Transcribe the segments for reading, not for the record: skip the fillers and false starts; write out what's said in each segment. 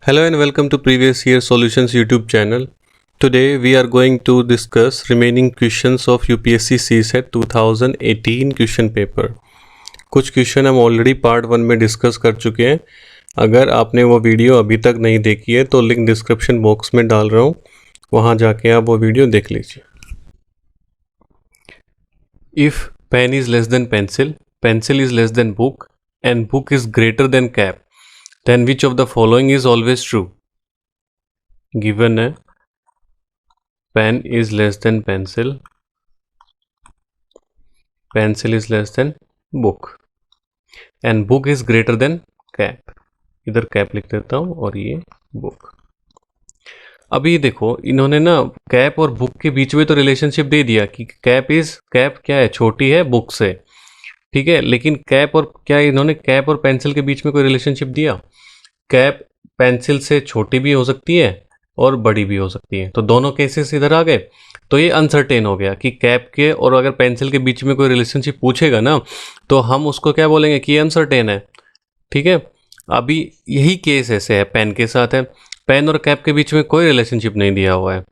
Hello and welcome to Previous Year Solutions YouTube channel. Today we are going to discuss remaining questions of UPSC CSET 2018 question paper. कुछ question हम already part 1 में discuss कर चुके हैं। अगर आपने वो वीडियो अभी तक नहीं देखी है तो लिंक डिस्क्रिप्शन बॉक्स में डाल रहा हूँ, वहाँ जाके आप वो वीडियो देख लीजिए। If pen is less than pencil, pencil is less than book and book is greater than cap, then which of the following is always true? Given है pen is less than pencil, pencil is less than book and book is greater than cap। इधर cap लिख देता हूँ और ये book। अभी देखो इन्होंने ना कैप और बुक के बीच में तो रिलेशनशिप दे दिया कि कैप क्या है, छोटी है बुक से, ठीक है। लेकिन कैप और क्या इन्होंने कैप और पेंसिल के बीच में कोई रिलेशनशिप दिया? कैप पेंसिल से छोटी भी हो सकती है और बड़ी भी हो सकती है, तो दोनों केसेस इधर आ गए। तो ये अनसर्टेन हो गया कि कैप के और अगर पेंसिल के बीच में कोई रिलेशनशिप पूछेगा ना तो हम उसको क्या बोलेंगे कि अनसर्टेन है, ठीक है। अभी यही केस ऐसे है पेन के साथ है। पेन और कैप के बीच में कोई रिलेशनशिप नहीं दिया हुआ है।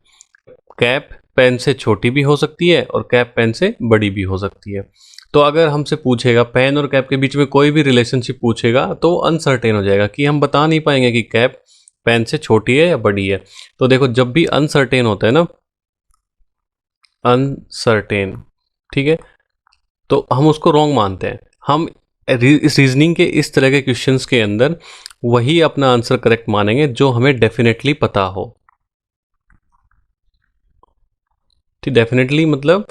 कैप पेन से छोटी भी हो सकती है और कैप पेन से बड़ी भी हो सकती है। तो अगर हमसे पूछेगा पेन और कैप के बीच में कोई भी रिलेशनशिप पूछेगा तो अनसर्टेन हो जाएगा कि हम बता नहीं पाएंगे कि कैप पेन से छोटी है या बड़ी है। तो देखो जब भी अनसर्टेन होता है ना, अनसर्टेन, ठीक है, तो हम उसको रॉन्ग मानते हैं। हम इस रीजनिंग के इस तरह के क्वेश्चंस के अंदर वही अपना आंसर करेक्ट मानेंगे जो हमें डेफिनेटली पता हो। ठीक, डेफिनेटली मतलब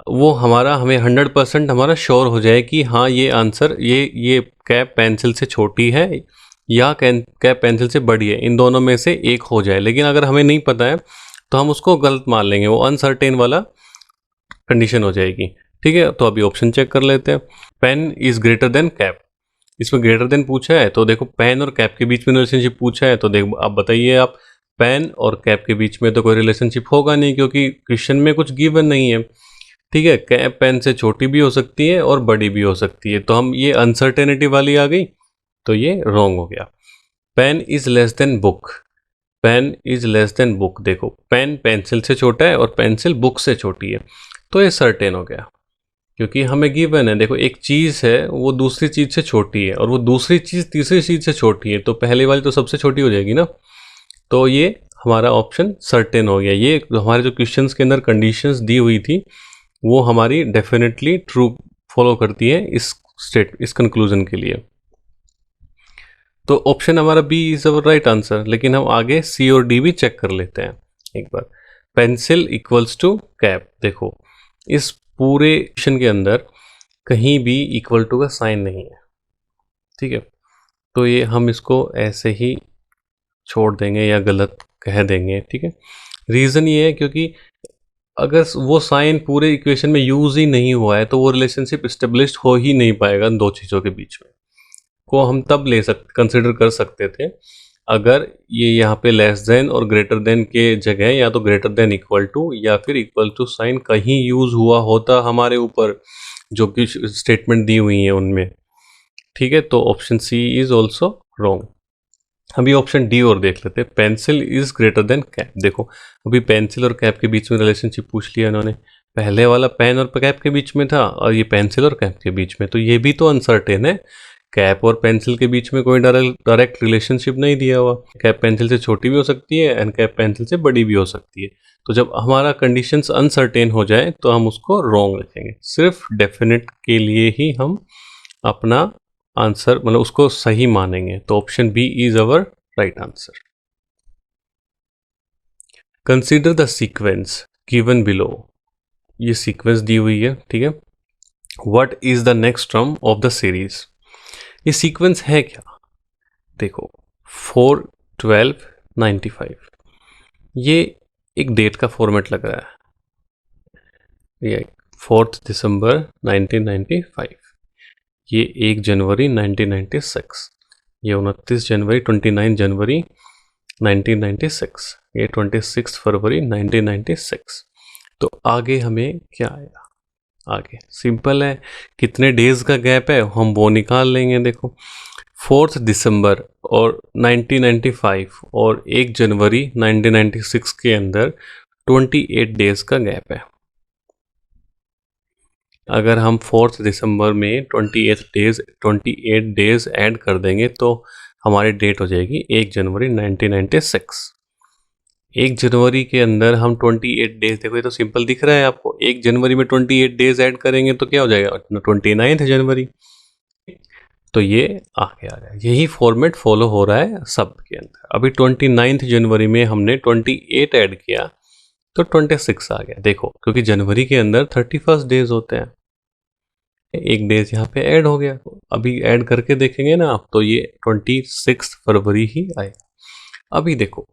वो हमें 100% हमारा श्योर हो जाए कि हाँ ये आंसर ये कैप पेंसिल से छोटी है या कैप पेंसिल से बड़ी है, इन दोनों में से एक हो जाए। लेकिन अगर हमें नहीं पता है तो हम उसको गलत मान लेंगे, वो अनसर्टेन वाला कंडीशन हो जाएगी, ठीक है। तो अभी ऑप्शन चेक कर लेते हैं। Pen is greater than cap, इसमें ग्रेटर देन पूछा है तो देखो पेन और कैप के बीच में रिलेशनशिप पूछा है, तो देखो आप बताइए, आप पेन और कैप के बीच में तो कोई रिलेशनशिप होगा नहीं क्योंकि क्वेश्चन में कुछ गिवन नहीं है, ठीक है। कैप पेन से छोटी भी हो सकती है और बड़ी भी हो सकती है, तो हम ये अनसर्टेनिटी वाली आ गई, तो ये रॉन्ग हो गया। Pen is less than book, pen is less than book, देखो पेन पेंसिल से छोटा है और पेंसिल बुक से छोटी है, तो ये सर्टेन हो गया क्योंकि हमें गिवन है। देखो एक चीज़ है वो दूसरी चीज़ से छोटी है और वो दूसरी चीज़ तीसरी चीज़ से छोटी है, तो पहले वाली तो सबसे छोटी हो जाएगी ना, तो ये हमारा ऑप्शन सर्टेन हो गया। ये हमारे जो क्वेश्चंस के अंदर कंडीशंस दी हुई थी वो हमारी डेफिनेटली ट्रू फॉलो करती है इस कंक्लूजन के लिए। तो ऑप्शन हमारा B is our right answer. लेकिन हम आगे सी और डी भी चेक कर लेते हैं एक बार। पेंसिल इक्वल्स टू कैप, देखो इस पूरे क्वेश्चन के अंदर कहीं भी इक्वल टू का साइन नहीं है, ठीक है। तो ये हम इसको ऐसे ही छोड़ देंगे या गलत कह देंगे, ठीक है। रीज़न ये है क्योंकि अगर वो साइन पूरे इक्वेशन में यूज़ ही नहीं हुआ है तो वो रिलेशनशिप इस्टेब्लिश हो ही नहीं पाएगा इन दो चीज़ों के बीच में। को हम तब कंसिडर कर सकते थे अगर ये यहाँ पे लेस देन और ग्रेटर देन के जगह या तो ग्रेटर देन इक्वल टू या फिर इक्वल टू साइन कहीं यूज़ हुआ होता हमारे ऊपर जो कि स्टेटमेंट दी हुई है उनमें, ठीक है। तो option C is also wrong. अभी ऑप्शन डी और देख लेते हैं। Pencil is greater than cap, देखो अभी पेंसिल और कैप के बीच में रिलेशनशिप पूछ लिया इन्होंने। पहले वाला पेन और कैप के बीच में था और ये पेंसिल और कैप के बीच में, तो ये भी तो अनसर्टेन है। कैप और पेंसिल के बीच में कोई डायरेक्ट रिलेशनशिप नहीं दिया हुआ। कैप पेंसिल से छोटी भी हो सकती है एंड कैप पेंसिल से बड़ी भी हो सकती है। तो जब हमारा कंडीशंस अनसर्टेन हो जाए तो हम उसको रॉन्ग रखेंगे। सिर्फ डेफिनेट के लिए ही हम अपना आंसर मतलब उसको सही मानेंगे। तो option B is our right answer. Consider the sequence given below, ये सीक्वेंस दी हुई है, ठीक है। What is the next term of the series, ये सीक्वेंस है क्या? देखो 4, 12, 95, ये एक डेट का फॉर्मेट लग रहा है। ये 4 दिसंबर 1995, ये 1 जनवरी 1996, ये 29 जनवरी 29 जनवरी 1996, ये 26 फरवरी 1996। तो आगे हमें क्या आएगा? आगे सिंपल है, कितने डेज का गैप है हम वो निकाल लेंगे। देखो 4 दिसंबर और 1995 और 1 जनवरी 1996 के अंदर 28 डेज का गैप है। अगर हम 4 दिसंबर में 28 डेज ऐड कर देंगे तो हमारी डेट हो जाएगी 1 जनवरी 1996। 1 जनवरी के अंदर हम 28 डेज, देखो ये तो सिंपल दिख रहा है आपको, 1 जनवरी में 28 डेज ऐड करेंगे तो क्या हो जाएगा 29 जनवरी। तो ये आगे आ गया, यही फॉर्मेट फॉलो हो रहा है सब के अंदर। अभी 29 जनवरी में हमने 28 ऐड किया तो 26 आ गया, देखो क्योंकि जनवरी के अंदर 31 डेज होते हैं, एक डेज यहाँ पे ऐड हो गया। अभी ऐड करके देखेंगे ना आप तो ये 26 फरवरी ही आएगा। अभी देखो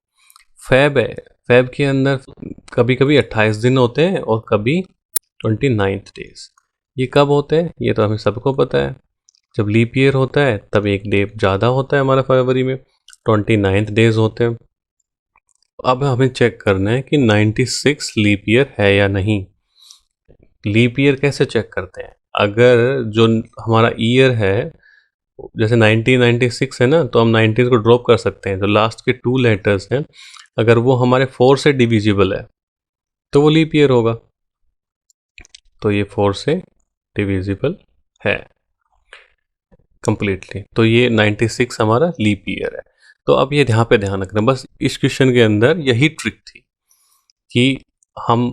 फैब है, फैब के अंदर कभी कभी 28 दिन होते हैं और कभी 29 डेज। ये कब होते हैं ये तो हमें सबको पता है, जब लीप ईयर होता है तब एक डे ज़्यादा होता है हमारा फरवरी में, 29 डेज होते हैं। अब हमें चेक करना है कि 96 लीप ईयर है या नहीं। लीप ईयर कैसे चेक करते हैं, अगर जो हमारा ईयर है जैसे 1996 है ना, तो हम 19 को ड्रॉप कर सकते हैं, जो लास्ट के 2 लेटर्स हैं अगर वो हमारे 4 से डिविजिबल है तो वो लीप ईयर होगा। तो ये 4 से डिविजिबल है कंप्लीटली, तो ये 96 हमारा लीप ईयर है। तो अब ये यहाँ पे ध्यान रखना, बस इस क्वेश्चन के अंदर यही ट्रिक थी कि हम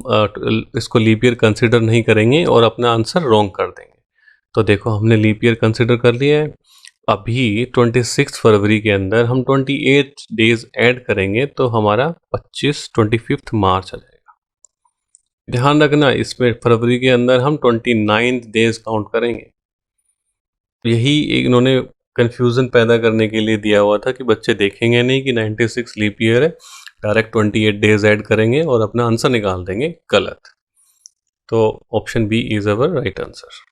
इसको लीप ईयर कंसिडर नहीं करेंगे और अपना आंसर रॉन्ग कर देंगे। तो देखो हमने लीप ईयर कंसिडर कर लिया है। अभी 26 फरवरी के अंदर हम 28 डेज ऐड करेंगे तो हमारा 25 मार्च आ जाएगा। ध्यान रखना इसमें फरवरी के अंदर हम 29 डेज काउंट करेंगे। यही इन्होंने कंफ्यूजन पैदा करने के लिए दिया हुआ था कि बच्चे देखेंगे नहीं कि 96 लीप ईयर है, डायरेक्ट 28 डेज ऐड करेंगे और अपना आंसर निकाल देंगे गलत। तो option B is our right answer.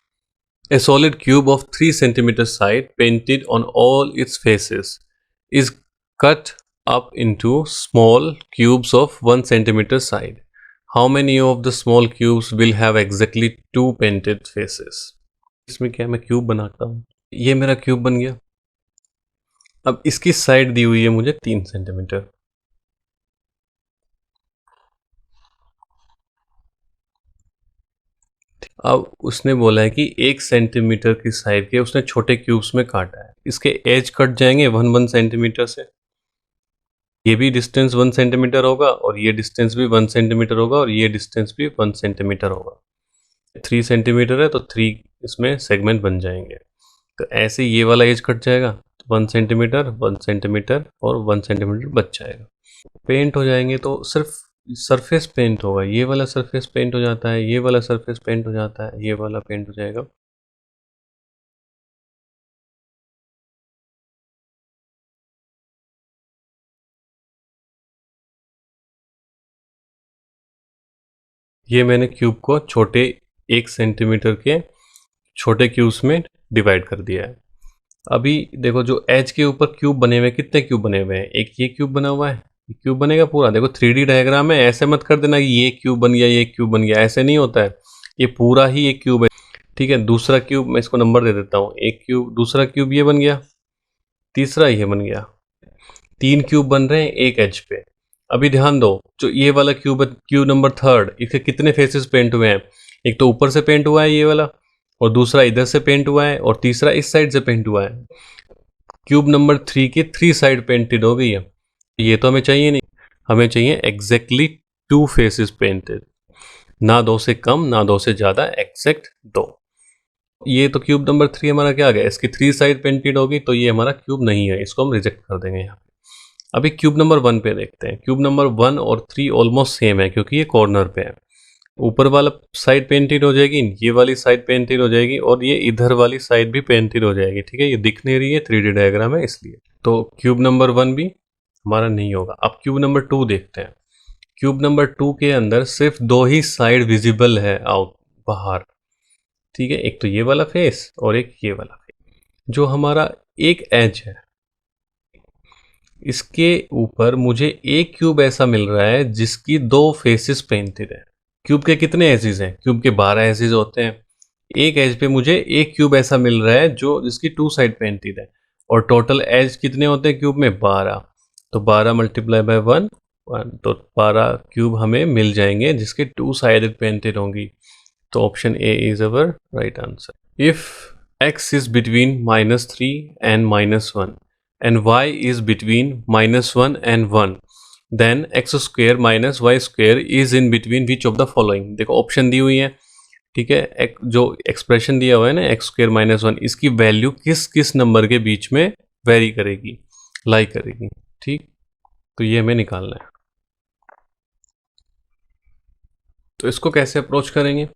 A solid cube of 3 centimeter side painted on all its faces is cut up into small cubes of 1 centimeter side. How many of the small cubes will have exactly 2 painted faces? इसमें क्या मैं cube बनाता हूँ, ये मेरा cube बन गया। अब इसकी साइड दी हुई है मुझे 3 सेंटीमीटर। अब उसने बोला है कि 1 सेंटीमीटर की साइड के उसने छोटे क्यूब्स में काटा है, इसके एज कट जाएंगे 1 सेंटीमीटर से, ये भी डिस्टेंस 1 सेंटीमीटर होगा और ये डिस्टेंस भी 1 सेंटीमीटर होगा और ये डिस्टेंस भी 1 सेंटीमीटर होगा। 3 सेंटीमीटर है तो 3 इसमें सेगमेंट बन जाएंगे। तो ऐसे ये वाला एज कट जाएगा, 1 सेंटीमीटर 1 सेंटीमीटर और 1 सेंटीमीटर बच जाएगा। पेंट हो जाएंगे तो सिर्फ सरफेस पेंट होगा, ये वाला सरफेस पेंट हो जाता है, ये वाला सरफेस पेंट हो जाता है, ये वाला पेंट हो जाएगा। ये मैंने क्यूब को छोटे 1 सेंटीमीटर के छोटे क्यूब्स में डिवाइड कर दिया है। अभी देखो जो एज के ऊपर क्यूब बने हुए हैं, कितने क्यूब बने हुए हैं, एक ये क्यूब बना हुआ है, ये क्यूब बनेगा पूरा। देखो 3D डायग्राम है, ऐसे मत कर देना कि ये क्यूब बन गया ये क्यूब बन गया, ऐसे नहीं होता है, ये पूरा ही एक क्यूब है। ठीक है, दूसरा क्यूब मैं इसको नंबर दे देता हूँ, एक क्यूब, दूसरा क्यूब ये बन गया, तीसरा ये बन गया, 3 क्यूब बन रहे हैं एक एज पे। अभी ध्यान दो, जो ये वाला क्यूब है, क्यूब नंबर 3, इसके कितने फेसेस पेंट हुए हैं, एक तो ऊपर से पेंट हुआ है ये वाला, और दूसरा इधर से पेंट हुआ है, और तीसरा इस साइड से पेंट हुआ है। क्यूब नंबर 3 की 3 साइड पेंटेड हो गई है, ये तो हमें चाहिए नहीं, हमें चाहिए एग्जैक्टली 2 फेसेस पेंटेड, ना 2 से कम ना 2 से ज़्यादा, एग्जैक्ट 2। ये तो क्यूब नंबर 3 हमारा क्या आ गया, इसकी 3 साइड पेंटेड होगी तो ये हमारा क्यूब नहीं है, इसको हम रिजेक्ट कर देंगे यहाँ पे। अभी क्यूब नंबर 1 पे देखते हैं। क्यूब नंबर 1 और 3 ऑलमोस्ट सेम है क्योंकि ये कॉर्नर पे है, ऊपर वाला साइड पेंटेड हो जाएगी, ये वाली साइड पेंटेड हो जाएगी और ये इधर वाली साइड भी पेंटेड हो जाएगी। ठीक है, ये दिख नहीं रही है, 3D डायग्राम है इसलिए, तो क्यूब नंबर 1 भी हमारा नहीं होगा। अब क्यूब नंबर 2 देखते हैं। क्यूब नंबर 2 के अंदर सिर्फ 2 ही साइड विजिबल है आउट बाहर। ठीक है, एक तो ये वाला फेस और एक ये वाला फेस। जो हमारा एक एज है, इसके ऊपर मुझे एक क्यूब ऐसा मिल रहा है जिसकी 2 फेसेस पेंटेड है। क्यूब के कितने एजेस हैं, क्यूब के 12 एजेस होते हैं, एक एज पे मुझे एक क्यूब ऐसा मिल रहा है जो जिसकी 2 साइड पेंटेड है, और टोटल एज कितने होते हैं क्यूब में 12, तो 12 मल्टीप्लाई बाय 1 1, तो 12 क्यूब हमें मिल जाएंगे जिसके 2 साइडेड पेंटेड होंगी। तो option A is our right answer. If x is between -3 and -1 and y is between -1 and 1, then x square minus y square is in between which of the following। देखो option दी हुई है, ठीक है, जो expression दिया हुआ है ना एक्स स्क्र माइनस 1, इसकी वैल्यू किस किस नंबर के बीच में वेरी करेगी, लाई करेगी, ठीक। तो ये हमें निकालना है। तो इसको कैसे अप्रोच करेंगे,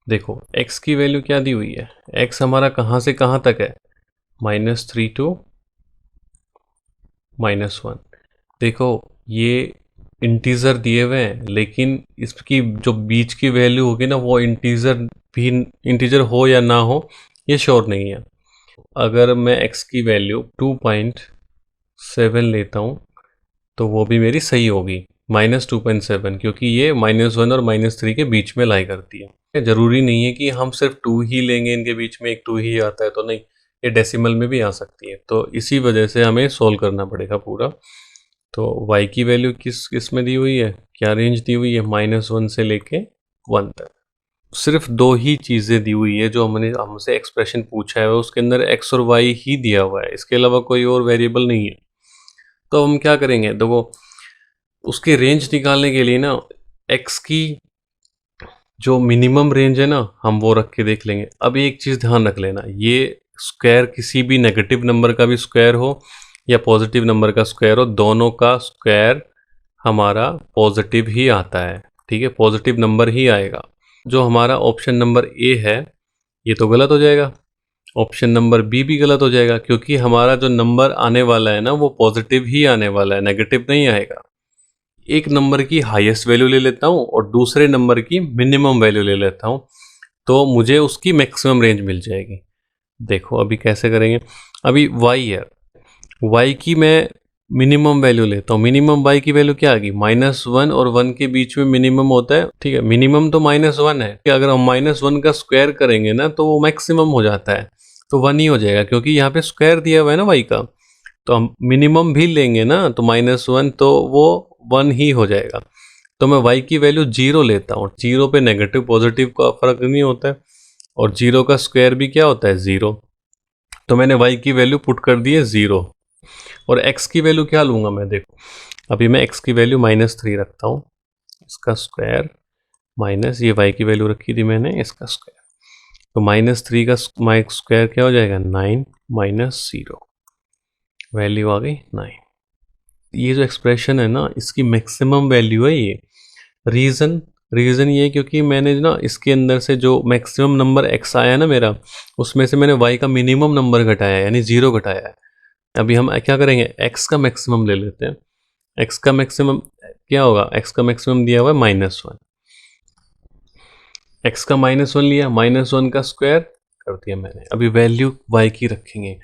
देखो x की वैल्यू क्या दी हुई है, x हमारा कहाँ से कहाँ तक है, -3 to -1। देखो ये इंटीजर दिए हुए हैं, लेकिन इसकी जो बीच की वैल्यू होगी ना वो इंटीजर भी, इंटीजर हो या ना हो ये श्योर नहीं है। अगर मैं x की वैल्यू 2.7 लेता हूँ तो वो भी मेरी सही होगी, -2.7, क्योंकि ये -1 और -3 के बीच में लाई करती है। ज़रूरी नहीं है कि हम सिर्फ 2 ही लेंगे, इनके बीच में एक 2 ही आता है तो नहीं, ये डेसिमल में भी आ सकती है। तो इसी वजह से हमें सोल्व करना पड़ेगा पूरा। तो y की वैल्यू किस में दी हुई है, क्या रेंज दी हुई है, -1 से लेके 1 तक। सिर्फ 2 ही चीज़ें दी हुई है जो हमसे एक्सप्रेशन पूछा है, उसके अंदर x और y ही दिया हुआ है, इसके अलावा कोई और वेरिएबल नहीं है। तो हम क्या करेंगे, देखो उसकी रेंज निकालने के लिए ना x की जो मिनिमम रेंज है ना हम वो रख के देख लेंगे। अब एक चीज़ ध्यान रख लेना, ये स्क्वायर किसी भी नेगेटिव नंबर का भी स्क्वायर हो या पॉजिटिव नंबर का स्क्वायर हो, दोनों का स्क्वायर हमारा पॉजिटिव ही आता है, ठीक है, पॉजिटिव नंबर ही आएगा। जो हमारा ऑप्शन नंबर ए है ये तो गलत हो जाएगा, ऑप्शन नंबर बी भी गलत हो जाएगा, क्योंकि हमारा जो नंबर आने वाला है ना वो पॉजिटिव ही आने वाला है, नेगेटिव नहीं आएगा। एक नंबर की हाईएस्ट वैल्यू ले लेता हूँ और दूसरे नंबर की मिनिमम वैल्यू ले लेता हूँ, तो मुझे उसकी मैक्सिमम रेंज मिल जाएगी। देखो अभी कैसे करेंगे, अभी y है, y की मैं मिनिमम वैल्यू लेता हूँ, मिनिमम y की वैल्यू क्या आ गई, -1 और 1 के बीच में मिनिमम होता है, ठीक है, मिनिमम तो -1 है, अगर हम -1 का स्क्वायर करेंगे ना तो वो मैक्सिमम हो जाता है, तो 1 ही हो जाएगा, क्योंकि यहाँ पे स्क्वायर दिया हुआ है ना y का, तो हम मिनिमम भी लेंगे ना तो -1, तो वो 1 ही हो जाएगा। तो मैं y की वैल्यू 0 लेता हूँ, 0 पे नेगेटिव पॉजिटिव का फर्क नहीं होता है, और 0 का स्क्वायर भी क्या होता है 0, तो मैंने y की वैल्यू पुट कर दी है 0। और x की वैल्यू क्या लूँगा मैं, देखो अभी मैं x की वैल्यू -3 रखता हूँ, इसका स्क्वायर माइनस ये y की वैल्यू रखी थी मैंने, इसका स्क्वायर, तो -3 का स्क्वायर क्या हो जाएगा 9 माइनस 0, वैल्यू आ गई 9। ये जो एक्सप्रेशन है ना इसकी मैक्सिमम वैल्यू है ये। रीज़न ये क्योंकि मैंने ना इसके अंदर से जो मैक्सिमम नंबर x आया ना मेरा, उसमें से मैंने y का मिनिमम नंबर घटाया है, यानी 0 घटाया है। अभी हम क्या करेंगे, x का मैक्सिमम ले लेते हैं। x का मैक्सिमम क्या होगा, x का मैक्सिमम दिया हुआ है -1, x का -1 लिया, -1 का स्क्वायर कर दिया मैंने। अभी वैल्यू y की रखेंगे,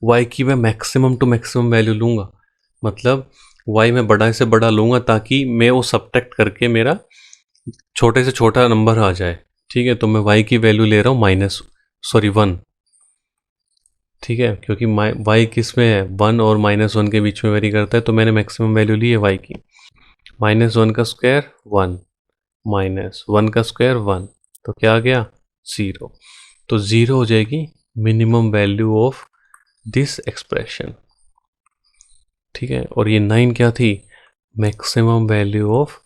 y की मैं मैक्सिमम टू मैक्सिमम वैल्यू लूँगा, मतलब y मैं बड़ा से बड़ा लूँगा ताकि मैं वो सब्ट्रैक्ट करके मेरा छोटे से छोटा नंबर आ जाए, ठीक है। तो मैं y की वैल्यू ले रहा हूँ 1, ठीक है, क्योंकि y किस में है 1 और -1 के बीच में वेरी करता है, तो मैंने मैक्सिमम वैल्यू ली है y की। -1 का स्क्वायर 1, -1 का स्क्वायर 1, तो क्या आ गया 0, तो 0 हो जाएगी minimum value of this expression, ठीक है। और ये 9 क्या थी, maximum value of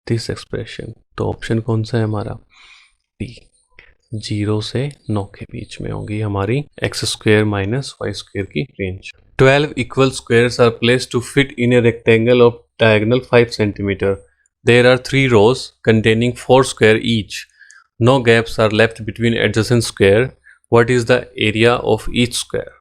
this expression. तो ऑप्शन कौन सा है हमारा, डी, 0 से 9 के बीच में होगी हमारी x square minus y square की range. 12 equal squares are placed to fit in a rectangle of diagonal 5 cm. There are 3 rows containing 4 square each. No gaps are left between adjacent square. What is the area of each square?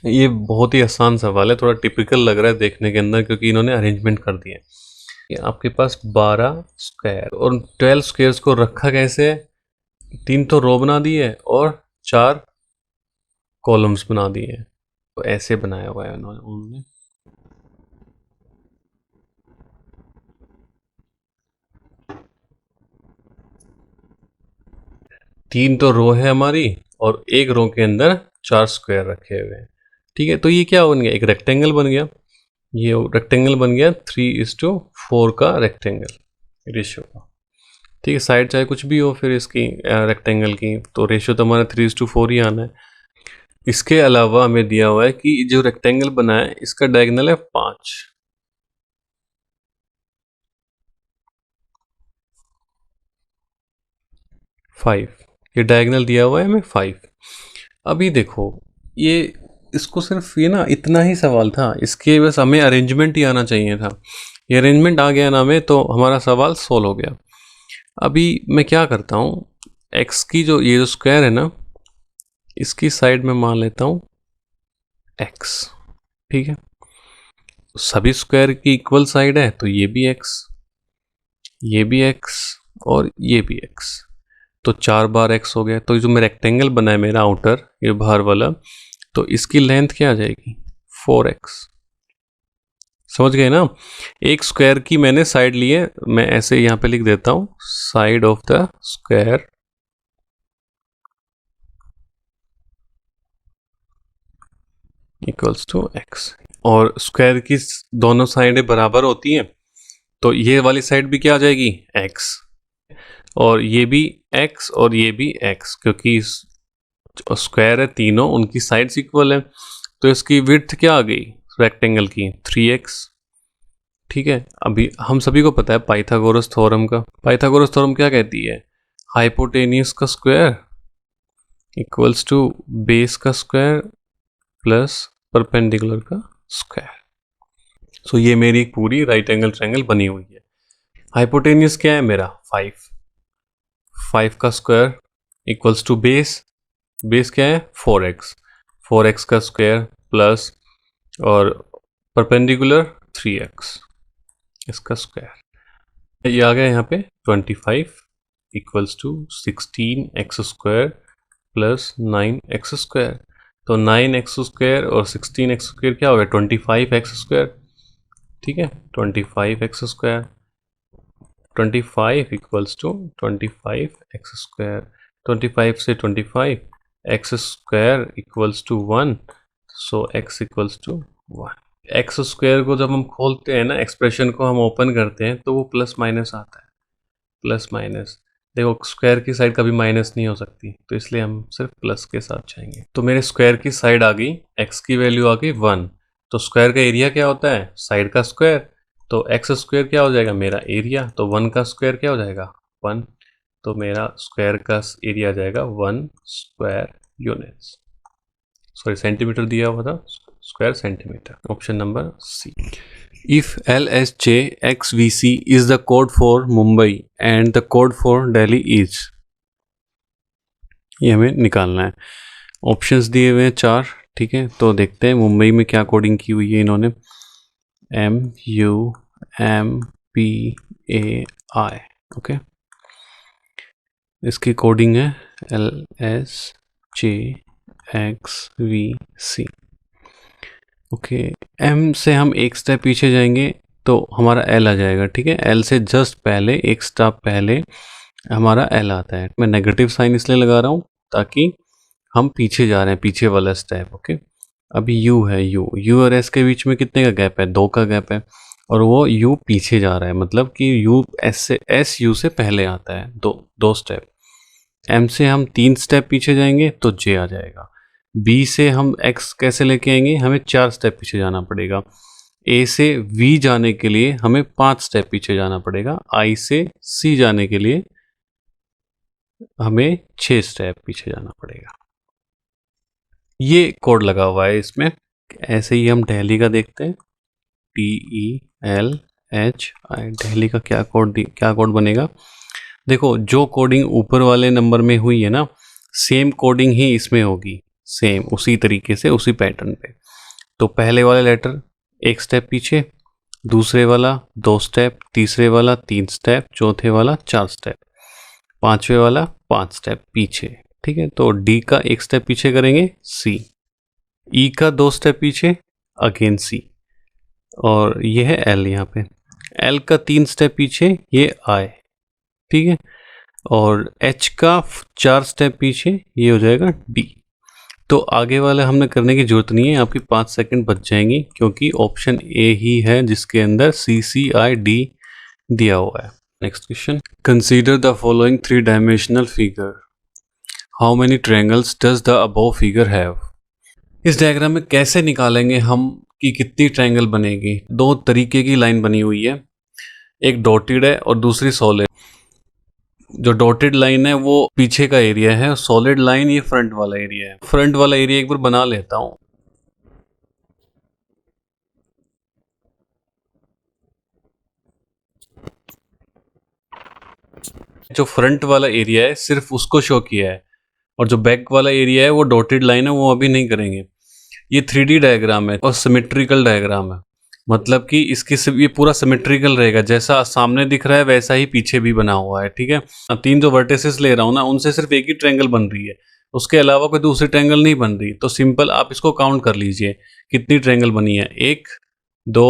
ये बहुत ही आसान सवाल है, थोड़ा typical लग रहा है देखने के अंदर क्योंकि इन्होंने अरेंजमेंट कर दिया है। आपके पास 12 स्क्वायर और 12 स्क्वायर्स को रखा कैसे है, 3 तो रो बना दी है और 4 कॉलम्स बना दिए हैं, तो ऐसे बनाया हुआ है उन्होंने। तीन तो रो है हमारी और एक रो के अंदर 4 स्क्वायर रखे हुए हैं, ठीक है, तो ये क्या बन गया, एक रेक्टेंगल बन गया, ये रेक्टेंगल बन गया 3:4 का रेक्टेंगल रेशियो का। ठीक है, साइड चाहे कुछ भी हो फिर इसकी रेक्टेंगल की, तो रेशियो तो हमारा 3:4 ही आना है। इसके अलावा हमें दिया हुआ है कि जो रेक्टेंगल बना है इसका डायगोनल है 5। ये डायगोनल दिया हुआ है हमें 5। अभी देखो ये इसको सिर्फ ये ना इतना ही सवाल था, इसके बस हमें अरेंजमेंट ही आना चाहिए था। ये अरेंजमेंट आ गया ना हमें तो हमारा सवाल सोल्व हो गया। अभी मैं क्या करता हूँ, एक्स की जो ये जो स्क्वायर है ना इसकी साइड में मान लेता हूँ एक्स। ठीक है, सभी स्क्वायर की इक्वल साइड है तो ये भी एक्स, ये भी एक्स और ये भी एक्स, तो 4 बार एक्स हो गया। तो जो मेरा रेक्टेंगल बना है मेरा आउटर ये बाहर वाला, तो इसकी लेंथ क्या आ जाएगी 4x। समझ गए ना, एक स्क्वायर की मैंने साइड ली है, मैं ऐसे यहाँ पे लिख देता हूँ side of the square equals to X. और स्क्वायर की दोनों साइडें बराबर होती हैं तो ये वाली साइड भी क्या आ जाएगी x, और ये भी x और ये भी x, क्योंकि स्क्वायर है तीनों उनकी साइड्स इक्वल है। तो इसकी विड्थ क्या आ गई रेक्टेंगल की 3x। ठीक है, अभी हम सभी को पता है पाइथागोरस थ्योरम का, पाइथागोरस थ्योरम क्या कहती है, हाइपोटेनियस का स्क्वायर इक्वल्स टू बेस का स्क्वायर प्लस परपेंडिकुलर का स्क्वायर। सो ये मेरी एक पूरी राइट एंगल ट्रायंगल बनी हुई है। हाइपोटेनियस क्या है मेरा 5 का square equals to base, base क्या है 4x का स्क्वायर प्लस और परपेंडिकुलर 3x इसका स्क्वायर। ये आ गया यहाँ पे 25 equals to 16x square plus 9x square. तो 9x स्क्वायर और 16x स्क्वायर क्या हो गया 25x स्क्वायर। ठीक है, 25x square 25 equals to 25x square. 25 से 25 x square equals to 1, so x equals to 1। X square को जब हम खोलते हैं ना, एक्सप्रेशन को हम ओपन करते हैं तो वो प्लस माइनस आता है, प्लस माइनस। देखो स्क्वायर की साइड कभी माइनस नहीं हो सकती, तो इसलिए हम सिर्फ प्लस के साथ जाएंगे। तो मेरे स्क्वायर की साइड आ गई, एक्स की वैल्यू आ गई 1। तो स्क्वायर का एरिया क्या होता है साइड का स्क्वायर, तो एक्स स्क्वायर क्या हो जाएगा मेरा एरिया, तो 1 का स्क्वायर क्या हो जाएगा 1, तो मेरा स्क्वायर का एरिया आ जाएगा 1 स्क्वायर यूनिट्स, सॉरी सेंटीमीटर दिया हुआ था, square centimetre. Option number C. If LSJXVC is the code for Mumbai and the code for Delhi is, ये हमें निकालना है। ऑप्शंस दिए हुए हैं 4। ठीक है, तो देखते हैं मुंबई में क्या कोडिंग की हुई है इन्होंने, MUMPAI। ओके, इसकी कोडिंग है LSJXVC। ओके, एम से हम एक स्टेप पीछे जाएंगे तो हमारा एल आ जाएगा। ठीक है, एल से जस्ट पहले एक स्टेप पहले हमारा एल आता है। मैं नेगेटिव साइन इसलिए लगा रहा हूँ ताकि हम पीछे जा रहे हैं, पीछे वाला स्टेप। ओके, अभी यू है, यू और एस के बीच में कितने का गैप है 2 का गैप है, और वो यू पीछे जा रहा है, मतलब कि यू एस यू से पहले आता है, दो स्टेप। एम से हम 3 स्टेप पीछे जाएंगे तो जे आ जाएगा। बी से हम एक्स कैसे लेके आएंगे, हमें 4 स्टेप पीछे जाना पड़ेगा। ए से वी जाने के लिए हमें 5 स्टेप पीछे जाना पड़ेगा। आई से सी जाने के लिए हमें 6 स्टेप पीछे जाना पड़ेगा। ये कोड लगा हुआ है इसमें। ऐसे ही हम दिल्ली का देखते हैं, TELHI, दिल्ली का क्या कोड बनेगा। देखो जो कोडिंग ऊपर वाले नंबर में हुई है ना, सेम कोडिंग ही इसमें होगी, सेम उसी तरीके से उसी पैटर्न पे। तो पहले वाला लेटर 1 स्टेप पीछे, दूसरे वाला 2 स्टेप, तीसरे वाला 3 स्टेप, चौथे वाला 4 स्टेप, पांचवे वाला 5 स्टेप पीछे। ठीक है, तो डी का 1 स्टेप पीछे करेंगे सी, ई का 2 स्टेप पीछे अगेन सी, और ये है एल, यहाँ पे एल का 3 स्टेप पीछे ये आई। ठीक है, और एच का 4 स्टेप पीछे ये हो जाएगा डी। तो आगे वाले हमने करने की जरूरत नहीं है, आपकी 5 सेकंड बच जाएंगी क्योंकि ऑप्शन ए ही है जिसके अंदर CCID दिया हुआ है। Next question, consider the following 3 dimensional figure, how many triangles does the above figure have. इस डायग्राम में कैसे निकालेंगे हम कि कितनी ट्रायंगल बनेगी। 2 तरीके की लाइन बनी हुई है, एक डॉटेड है और दूसरी सॉलिड। जो डॉटेड लाइन है वो पीछे का एरिया है, सॉलिड लाइन ये फ्रंट वाला एरिया है। फ्रंट वाला एरिया एक बार बना लेता हूं। जो फ्रंट वाला एरिया है सिर्फ उसको शो किया है और जो बैक वाला एरिया है वो डॉटेड लाइन है, वो अभी नहीं करेंगे। ये 3D डायग्राम है और सिमेट्रिकल डायग्राम है, मतलब कि इसकी ये पूरा सिमेट्रिकल रहेगा, जैसा सामने दिख रहा है वैसा ही पीछे भी बना हुआ है। ठीक है, 3 जो वर्टिसेस ले रहा हूँ ना उनसे सिर्फ एक ही ट्रायंगल बन रही है, उसके अलावा कोई दूसरी ट्रायंगल नहीं बन रही। तो सिंपल आप इसको काउंट कर लीजिए कितनी ट्रायंगल बनी है। 1 2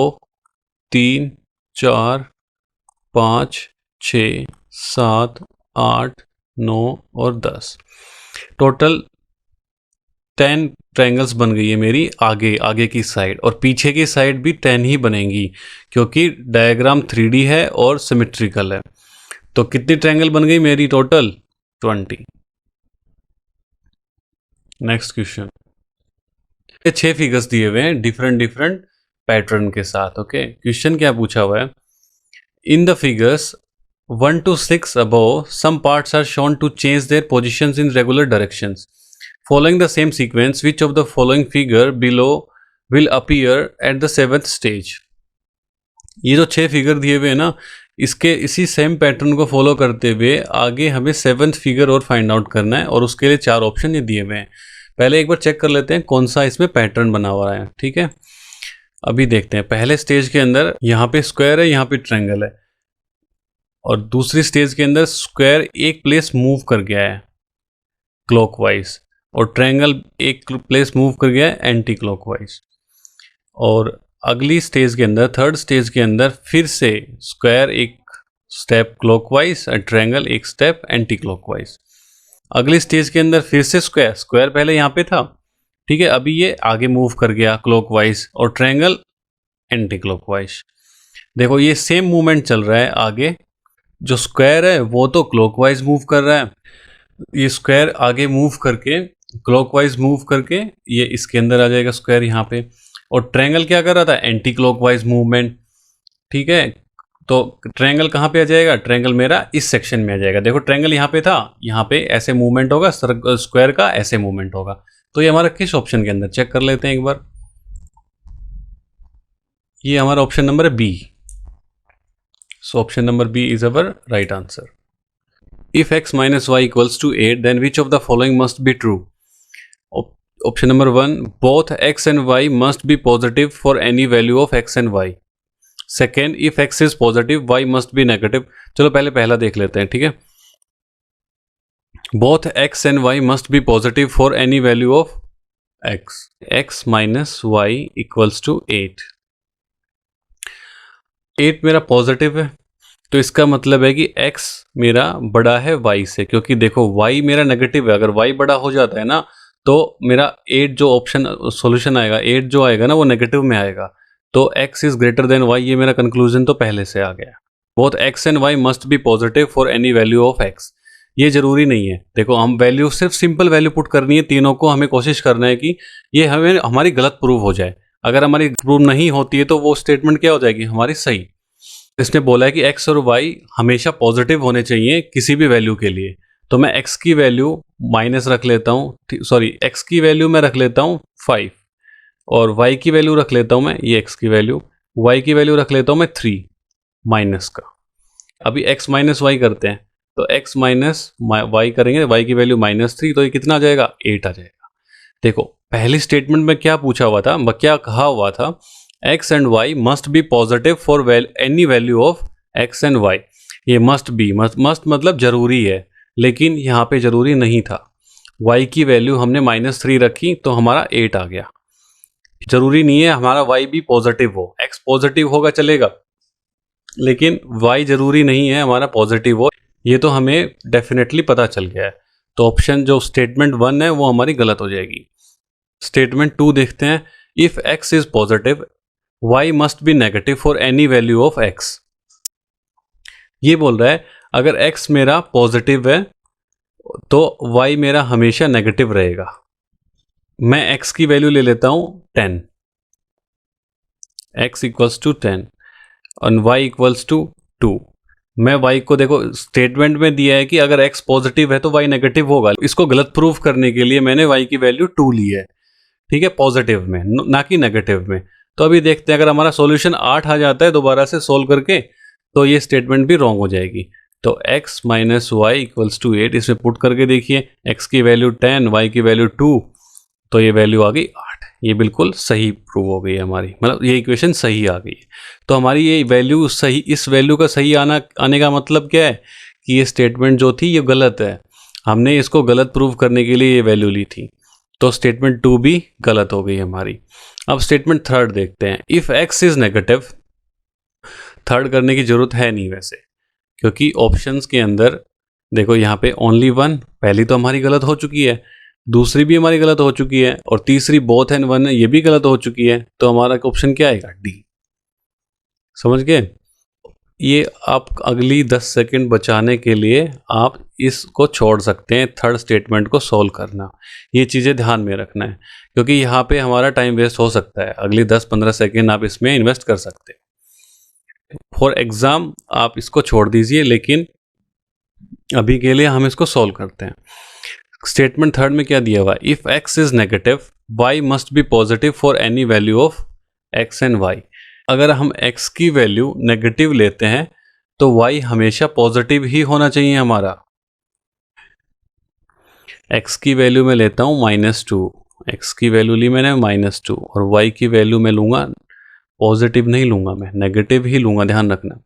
3 4 5 6 7 8 9 और 10, टोटल 10 ट्रायंगल्स बन गई है मेरी आगे की साइड, और पीछे की साइड भी 10 ही बनेंगी क्योंकि डायग्राम 3D है और सिमेट्रिकल है। तो कितनी ट्रायंगल बन गई मेरी टोटल? 20। नेक्स्ट क्वेश्चन, ये 6 फिगर्स दिए हुए हैं डिफरेंट पैटर्न के साथ। ओके, क्वेश्चन क्या पूछा हुआ है, in the figures 1 to 6 above, some parts are shown to change their positions in regular directions. Following the same sequence, which of the following figure below will appear at the 7th stage? ये जो 6 figure दिए हुए हैं ना, इसके इसी same pattern को follow करते हुए आगे हमें 7th फिगर और फाइंड आउट करना है, और उसके लिए 4 ऑप्शन ये दिए हुए हैं। पहले एक बार चेक कर लेते हैं कौन सा इसमें पैटर्न बना हुआ है। ठीक है, अभी देखते हैं। पहले स्टेज के अंदर यहाँ पे स्क्वायर है, यहाँ पे ट्रायंगल है, और दूसरी स्टेज के अंदर स्क्वायर एक प्लेस मूव कर गया है क्लॉकवाइज, और ट्रायंगल एक प्लेस मूव कर गया है एंटी क्लॉकवाइज। और अगली स्टेज के अंदर, थर्ड स्टेज के अंदर फिर से स्क्वायर एक स्टेप क्लॉकवाइज और ट्रायंगल एक स्टेप एंटी क्लॉकवाइज। अगली स्टेज के अंदर फिर से स्क्वायर पहले यहाँ पे था, ठीक है, अभी ये आगे मूव कर गया क्लॉकवाइज और ट्रायंगल एंटी क्लॉकवाइज। देखो ये सेम मूवमेंट चल रहा है आगे, जो स्क्वायर है वो तो क्लॉकवाइज मूव कर रहा है, ये स्क्वायर आगे मूव करके क्लॉकवाइज मूव करके ये इसके अंदर आ जाएगा स्क्वायर यहाँ पे, और ट्रायंगल क्या कर रहा था? Anti clockwise movement. ठीक है, तो ट्रायंगल कहाँ पे आ जाएगा? ट्रायंगल मेरा इस सेक्शन में आ जाएगा। देखो ट्रायंगल यहाँ पे था, यहाँ पे ऐसे मूवमेंट होगा, स्क्वायर का ऐसे मूवमेंट होगा। तो ये हमारा किस ऑप्शन के अंदर, चेक कर लेते हैं एक बार। ये हमारा ऑप्शन नंबर है B. So option number B is our right answer. If x minus y equals to 8, then which of the following must be true? Option number 1, both x and y must be positive for any value of x and y. Second, if x is positive, y must be negative. चलो पहले पहला देख लेते हैं, ठीक है। Both x and y must be positive for any value of x. x minus y equals to 8. 8 मेरा positive है, तो इसका मतलब है कि x मेरा बड़ा है y से, क्योंकि देखो y मेरा नेगेटिव है। अगर y बड़ा हो जाता है ना तो मेरा 8 जो ऑप्शन सॉल्यूशन आएगा, 8 जो आएगा ना वो नेगेटिव में आएगा। तो x is greater then y, ये मेरा कंक्लूजन तो पहले से आ गया। Both x and y must be positive for any value of x। ये जरूरी नहीं है, देखो हम वैल्यू सिर्फ सिंपल वैल्यू पुट करनी है, तीनों को हमें कोशिश करना है कि ये हमें हमारी गलत प्रूव हो जाए। अगर हमारी प्रूव नहीं होती है तो वो स्टेटमेंट क्या हो जाएगी? हमारी सही। इसने बोला है कि x और y हमेशा पॉजिटिव होने चाहिए किसी भी वैल्यू के लिए, तो मैं x की वैल्यू माइनस रख लेता हूँ, सॉरी x की वैल्यू मैं रख लेता हूँ 5, और y की वैल्यू रख लेता हूँ मैं, ये x की वैल्यू, y की वैल्यू रख लेता हूँ मैं 3 माइनस का। अभी x माइनस y करते हैं, तो x माइनस y करेंगे, y की वैल्यू -3, तो ये कितना आ जाएगा? 8 आ जाएगा। देखो पहली स्टेटमेंट में क्या पूछा हुआ था, क्या कहा हुआ था? x and y must be positive for any value of x and y। ये must be, must मतलब जरूरी है, लेकिन यहाँ पे जरूरी नहीं था। y की वैल्यू हमने -3 रखी तो हमारा 8 आ गया। जरूरी नहीं है हमारा y भी पॉजिटिव हो, x पॉजिटिव होगा चलेगा, लेकिन y जरूरी नहीं है हमारा पॉजिटिव हो, ये तो हमें डेफिनेटली पता चल गया है। तो ऑप्शन जो स्टेटमेंट 1 है वो हमारी गलत हो जाएगी। स्टेटमेंट 2 देखते हैं। If x is positive y must be negative for any value of x। ये बोल रहा है अगर x मेरा पॉजिटिव है तो y मेरा हमेशा नेगेटिव रहेगा। मैं x की वैल्यू ले लेता हूं 10, x इक्वल्स टू 10 और y इक्वल्स टू 2। मैं y को, देखो स्टेटमेंट में दिया है कि अगर x पॉजिटिव है तो y नेगेटिव होगा। इसको गलत प्रूफ करने के लिए मैंने y की वैल्यू 2 ली है, ठीक है, पॉजिटिव में ना कि नेगेटिव में। तो अभी देखते हैं अगर हमारा सॉल्यूशन 8 आ जाता है दोबारा से सोल्व करके तो ये स्टेटमेंट भी रॉन्ग हो जाएगी। तो x minus Y equals to 8, इसमें पुट करके देखिए, x की वैल्यू 10, y की वैल्यू 2, तो ये वैल्यू आ गई 8। ये बिल्कुल सही प्रूव हो गई हमारी, मतलब ये इक्वेशन सही आ गई। तो हमारी ये वैल्यू सही, इस वैल्यू का सही आने का मतलब क्या है कि ये स्टेटमेंट जो थी ये गलत है। हमने इसको गलत प्रूव करने के लिए ये वैल्यू ली थी, तो स्टेटमेंट 2 भी गलत हो गई हमारी। अब स्टेटमेंट 3 देखते हैं। If x is negative, third करने की जरूरत है नहीं वैसे, क्योंकि ऑप्शंस के अंदर देखो यहाँ पे ओनली वन, पहली तो हमारी गलत हो चुकी है, दूसरी भी हमारी गलत हो चुकी है, और तीसरी बोथ एंड वन है, ये भी गलत हो चुकी है। तो हमारा ऑप्शन क्या आएगा? डी। समझ गए? ये आप अगली 10 सेकंड बचाने के लिए आप इसको छोड़ सकते हैं, थर्ड स्टेटमेंट को सॉल्व करना। ये चीज़ें ध्यान में रखना है, क्योंकि यहाँ पे हमारा टाइम वेस्ट हो सकता है। अगली 10-15 सेकंड आप इसमें इन्वेस्ट कर सकते हैं। फॉर एग्जाम आप इसको छोड़ दीजिए, लेकिन अभी के लिए हम इसको सॉल्व करते हैं। स्टेटमेंट 3 में क्या दिया हुआ है? If x is negative y must be positive for any value of x and y। अगर हम x की वैल्यू नेगेटिव लेते हैं तो y हमेशा पॉजिटिव ही होना चाहिए हमारा। x की वैल्यू में लेता हूं -2, x की वैल्यू ली मैंने -2, और y की वैल्यू में लूंगा, पॉजिटिव नहीं लूंगा मैं, नेगेटिव ही लूंगा, ध्यान रखना।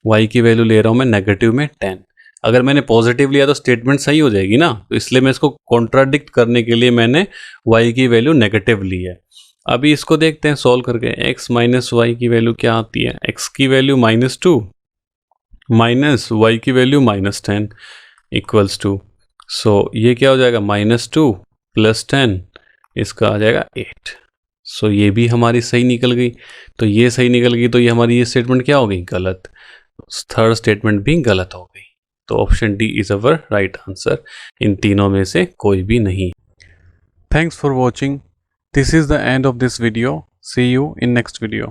y की वैल्यू ले रहा हूं मैं नेगेटिव में 10। अगर मैंने पॉजिटिव लिया तो स्टेटमेंट सही हो जाएगी ना, तो इसलिए मैं इसको कॉन्ट्राडिक्ट करने के लिए मैंने y की वैल्यू नेगेटिव ली है। अभी इसको देखते हैं सॉल्व करके। x माइनस वाई की वैल्यू क्या आती है? x की वैल्यू -2 माइनस y की वैल्यू -10 इक्वल्स टू, सो ये क्या हो जाएगा? -2 + 10, इसका आ जाएगा 8। सो ये भी हमारी सही निकल गई। तो ये सही निकल गई, तो ये हमारी ये स्टेटमेंट क्या हो गई? गलत। थर्ड स्टेटमेंट भी गलत हो गई। तो option D is our right answer. इन तीनों में से कोई भी नहीं। Thanks for watching. This is the end of this video. See you in next video.